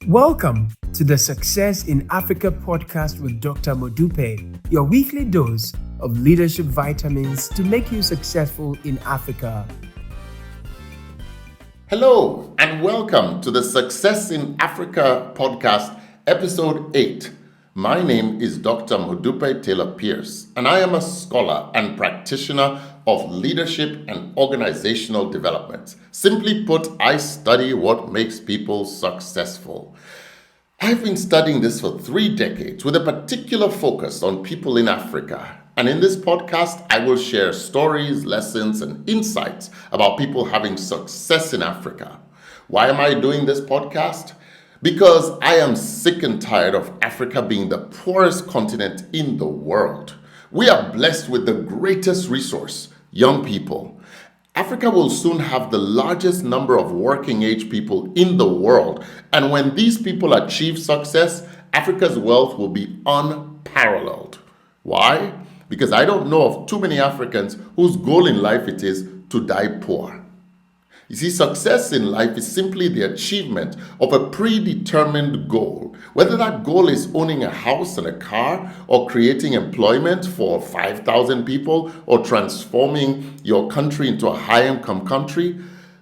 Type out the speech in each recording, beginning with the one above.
Welcome to the Success in Africa podcast with Dr. Modupe, your weekly dose of leadership vitamins to make you successful in Africa. Hello, and welcome to the Success in Africa podcast, episode 8. My name is Dr. Modupe Taylor Pierce, and I am a scholar and practitioner of leadership and organizational development. Simply put, I study what makes people successful. I've been studying this for 3 decades with a particular focus on people in Africa. And in this podcast, I will share stories, lessons, and insights about people having success in Africa. Why am I doing this podcast? Because I am sick and tired of Africa being the poorest continent in the world. We are blessed with the greatest resource, young people. Africa will soon have the largest number of working age people in the world. And when these people achieve success, Africa's wealth will be unparalleled. Why? Because I don't know of too many Africans whose goal in life it is to die poor. You see, success in life is simply the achievement of a predetermined goal. Whether that goal is owning a house and a car, or creating employment for 5,000 people, or transforming your country into a high-income country,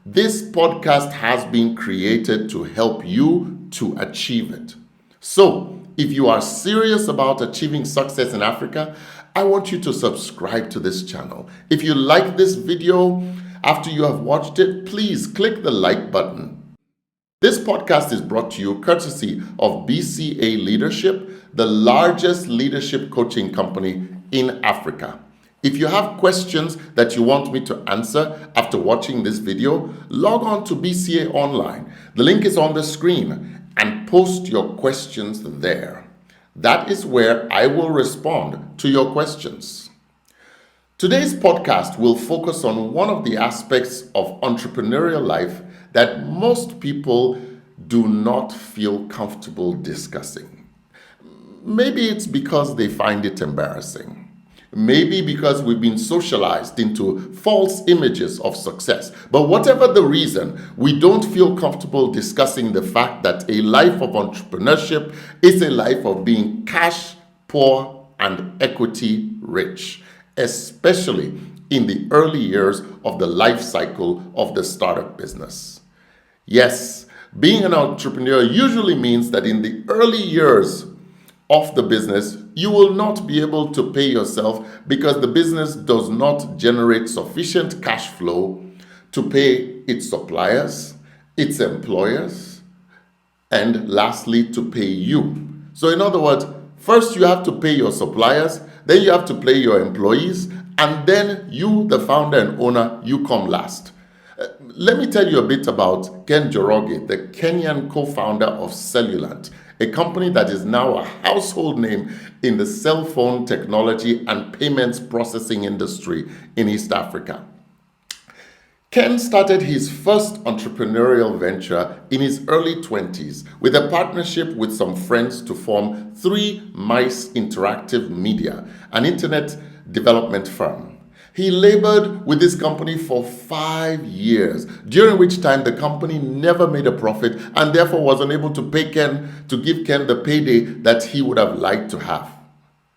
this podcast has been created to help you to achieve it. So, if you are serious about achieving success in Africa, I want you to subscribe to this channel. If you like this video, after you have watched it, please click the like button. This podcast is brought to you courtesy of BCA Leadership, the largest leadership coaching company in Africa. If you have questions that you want me to answer after watching this video, log on to BCA Online. The link is on the screen, and post your questions there. That is where I will respond to your questions. Today's podcast will focus on one of the aspects of entrepreneurial life that most people do not feel comfortable discussing. Maybe it's because they find it embarrassing. Maybe because we've been socialized into false images of success. But whatever the reason, we don't feel comfortable discussing the fact that a life of entrepreneurship is a life of being cash poor and equity rich, especially in the early years of the life cycle of the startup business. Yes, being an entrepreneur usually means that in the early years of the business, you will not be able to pay yourself because the business does not generate sufficient cash flow to pay its suppliers, its employers, and lastly, to pay you. So in other words, first you have to pay your suppliers, then you have to pay your employees, and then you, the founder and owner, you come last. Let me tell you a bit about Ken Njoroge, the Kenyan co-founder of Cellulant, a company that is now a household name in the cell phone technology and payments processing industry in East Africa. Ken started his first entrepreneurial venture in his early 20s with a partnership with some friends to form 3 Mice Interactive Media, an internet development firm. He labored with this company for 5 years, during which time the company never made a profit and therefore was unable to give Ken the payday that he would have liked to have.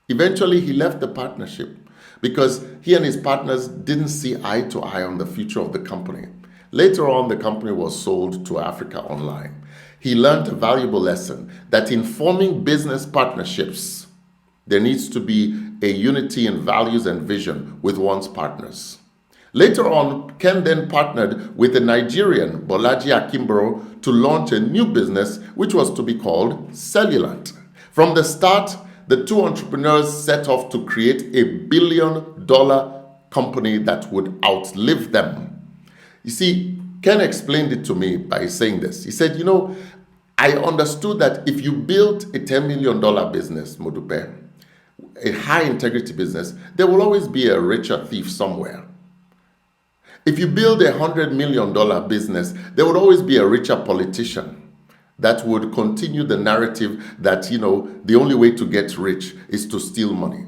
Eventually, he left the partnership because he and his partners didn't see eye to eye on the future of the company. Later on, the company was sold to Africa Online. He learned a valuable lesson that in forming business partnerships, there needs to be a unity in values and vision with one's partners. Later on, Ken then partnered with the Nigerian Bolaji Akimboro to launch a new business which was to be called Cellulant. From the start, the 2 entrepreneurs set off to create a $1 billion company that would outlive them. You see, Ken explained it to me by saying this. He said, I understood that if you build a $10 million business, Modupe, a high integrity business, there will always be a richer thief somewhere. If you build a $100 million business, there would always be a richer politician that would continue the narrative that, the only way to get rich is to steal money.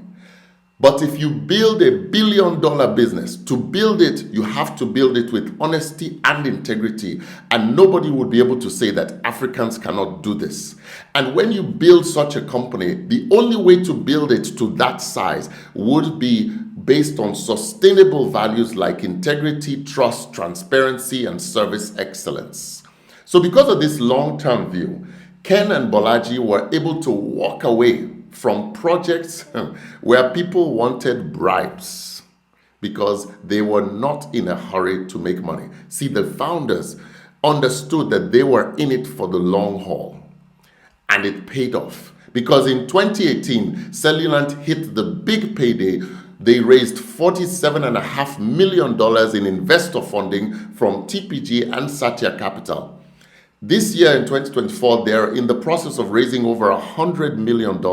But if you build $1 billion business, to build it, you have to build it with honesty and integrity. And nobody would be able to say that Africans cannot do this. And when you build such a company, the only way to build it to that size would be based on sustainable values like integrity, trust, transparency, and service excellence. So because of this long-term view, Ken and Bolaji were able to walk away from projects where people wanted bribes because they were not in a hurry to make money. See, the founders understood that they were in it for the long haul, and it paid off because in 2018, Cellulant hit the big payday. They raised $47.5 million in investor funding from TPG and Satya Capital. This year in 2024, they're in the process of raising over $100 million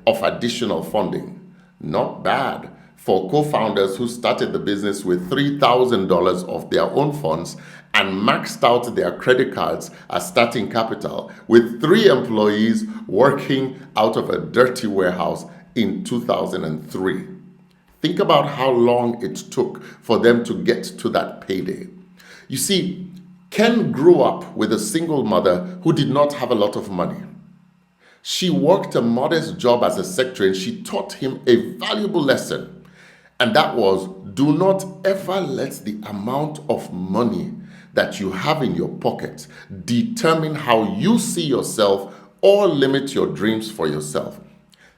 of additional funding. Not bad for co-founders who started the business with $3,000 of their own funds and maxed out their credit cards as starting capital, with 3 employees working out of a dirty warehouse in 2003. Think about how long it took for them to get to that payday. You see, Ken grew up with a single mother who did not have a lot of money. She worked a modest job as a secretary, and she taught him a valuable lesson. And that was, do not ever let the amount of money that you have in your pocket determine how you see yourself or limit your dreams for yourself.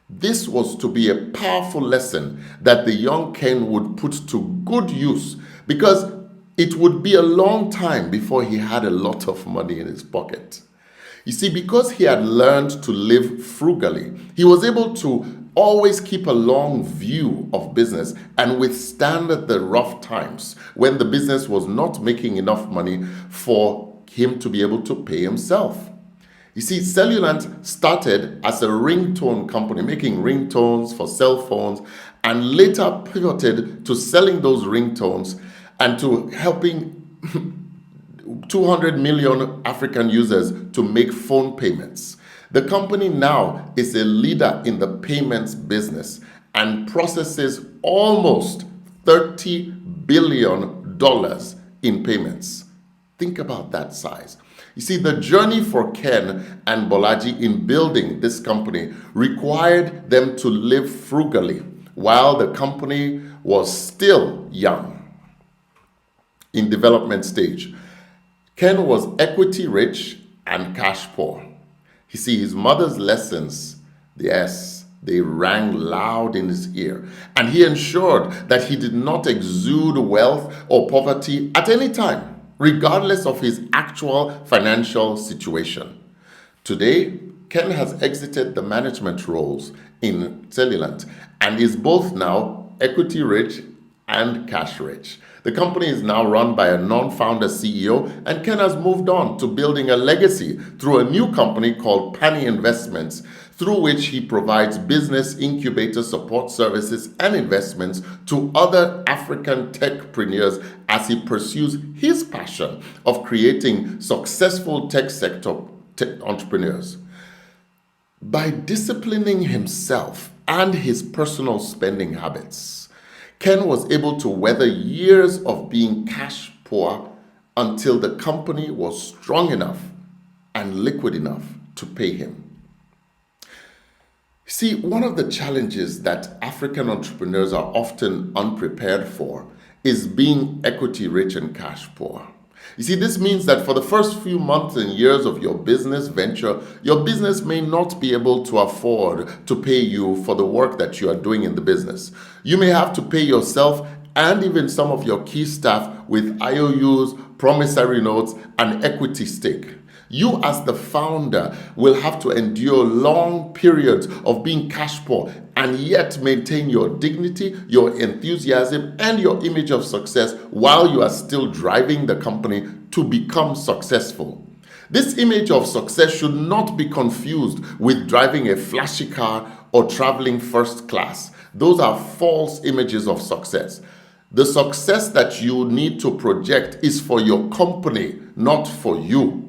This was to be a powerful lesson that the young Ken would put to good use, because it would be a long time before he had a lot of money in his pocket. You see, because he had learned to live frugally, he was able to always keep a long view of business and withstand the rough times when the business was not making enough money for him to be able to pay himself. You see, Cellulant started as a ringtone company, making ringtones for cell phones, and later pivoted to selling those ringtones and to helping 200 million African users to make phone payments. The company now is a leader in the payments business and processes almost $30 billion in payments. Think about that size. You see, the journey for Ken and Bolaji in building this company required them to live frugally while the company was still young, in development stage. Ken was equity rich and cash poor. You see, his mother's lessons, yes, they rang loud in his ear, and he ensured that he did not exude wealth or poverty at any time, regardless of his actual financial situation. Today, Ken has exited the management roles in Cellulant and is both now equity rich and cash rich. The company is now run by a non-founder CEO, and Ken has moved on to building a legacy through a new company called Pani Investments, through which he provides business incubator support services and investments to other African techpreneurs as he pursues his passion of creating successful tech sector entrepreneurs. By disciplining himself and his personal spending habits, Ken was able to weather years of being cash poor until the company was strong enough and liquid enough to pay him. See, one of the challenges that African entrepreneurs are often unprepared for is being equity rich and cash poor. You see, this means that for the first few months and years of your business venture, your business may not be able to afford to pay you for the work that you are doing in the business. You may have to pay yourself and even some of your key staff with IOUs, promissory notes, and equity stake. You as the founder will have to endure long periods of being cash poor and yet maintain your dignity, your enthusiasm, and your image of success while you are still driving the company to become successful. This image of success should not be confused with driving a flashy car or traveling first class. Those are false images of success. The success that you need to project is for your company, not for you.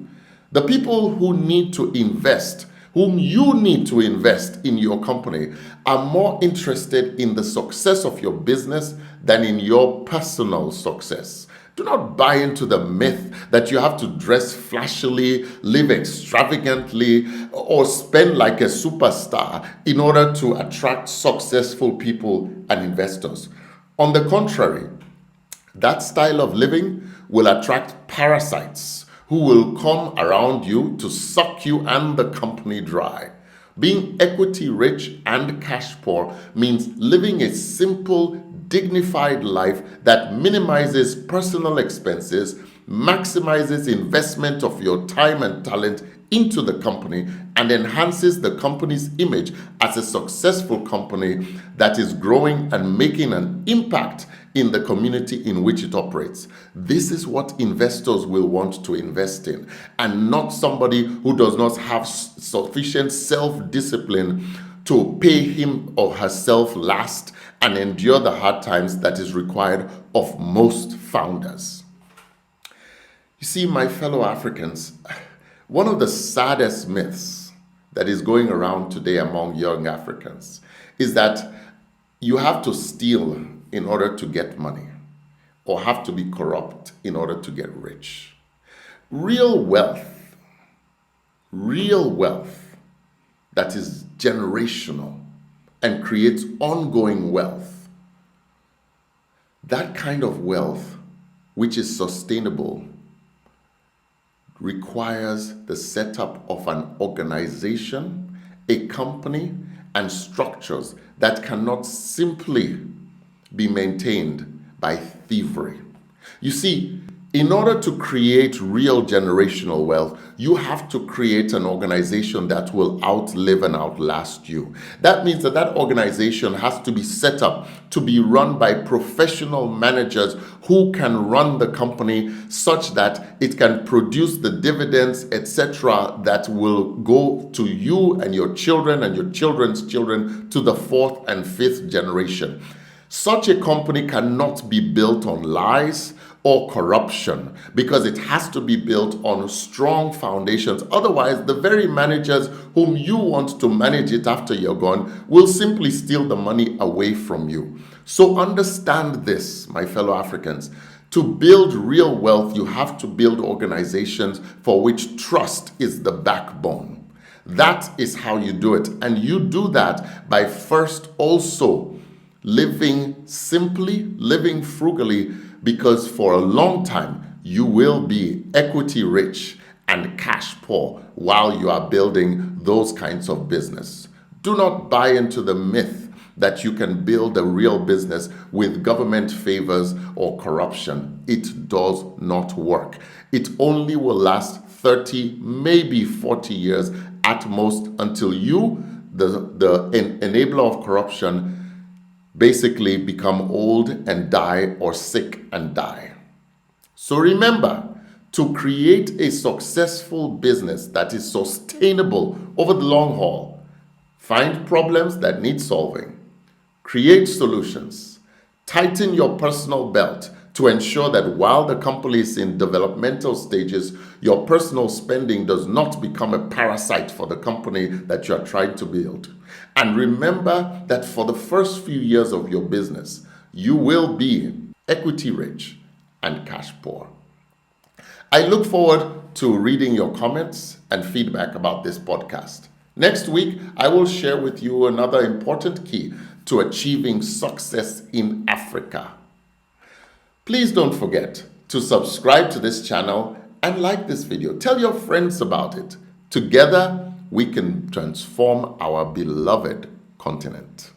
The people who need to invest, whom you need to invest in your company are more interested in the success of your business than in your personal success. Do not buy into the myth that you have to dress flashily, live extravagantly, or spend like a superstar in order to attract successful people and investors. On the contrary, that style of living will attract parasites who will come around you to suck you and the company dry. Being equity rich and cash poor means living a simple, dignified life that minimizes personal expenses, maximizes investment of your time and talent into the company, and enhances the company's image as a successful company that is growing and making an impact in the community in which it operates. This is what investors will want to invest in, and not somebody who does not have sufficient self-discipline to pay him or herself last and endure the hard times that is required of most founders. You see, my fellow Africans, one of the saddest myths that is going around today among young Africans is that you have to steal in order to get money, or have to be corrupt in order to get rich. Real wealth that is generational and creates ongoing wealth, that kind of wealth which is sustainable, requires the setup of an organization, a company, and structures that cannot simply be maintained by thievery. You see, in order to create real generational wealth, you have to create an organization that will outlive and outlast you. That means that that organization has to be set up to be run by professional managers who can run the company such that it can produce the dividends, etc., that will go to you and your children and your children's children to the fourth and fifth generation. Such a company cannot be built on lies or corruption, because it has to be built on strong foundations. Otherwise, the very managers whom you want to manage it after you're gone will simply steal the money away from you. So understand this, my fellow Africans. To build real wealth, you have to build organizations for which trust is the backbone. That is how you do it. And you do that by first also living simply, living frugally, because for a long time you will be equity rich and cash poor while you are building those kinds of business. Do not buy into the myth that you can build a real business with government favors or corruption. It does not work. It only will last 30, maybe 40 years at most, until you, the enabler of corruption, basically become old and die, or sick and die. So remember, to create a successful business that is sustainable over the long haul, find problems that need solving, create solutions, tighten your personal belt to ensure that while the company is in developmental stages, your personal spending does not become a parasite for the company that you are trying to build. And remember that for the first few years of your business, you will be equity rich and cash poor. I look forward to reading your comments and feedback about this podcast. Next week, I will share with you another important key to achieving success in Africa. Please don't forget to subscribe to this channel and like this video. Tell your friends about it. Together, we can transform our beloved continent.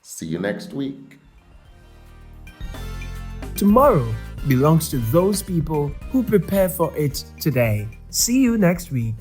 See you next week. Tomorrow belongs to those people who prepare for it today. See you next week.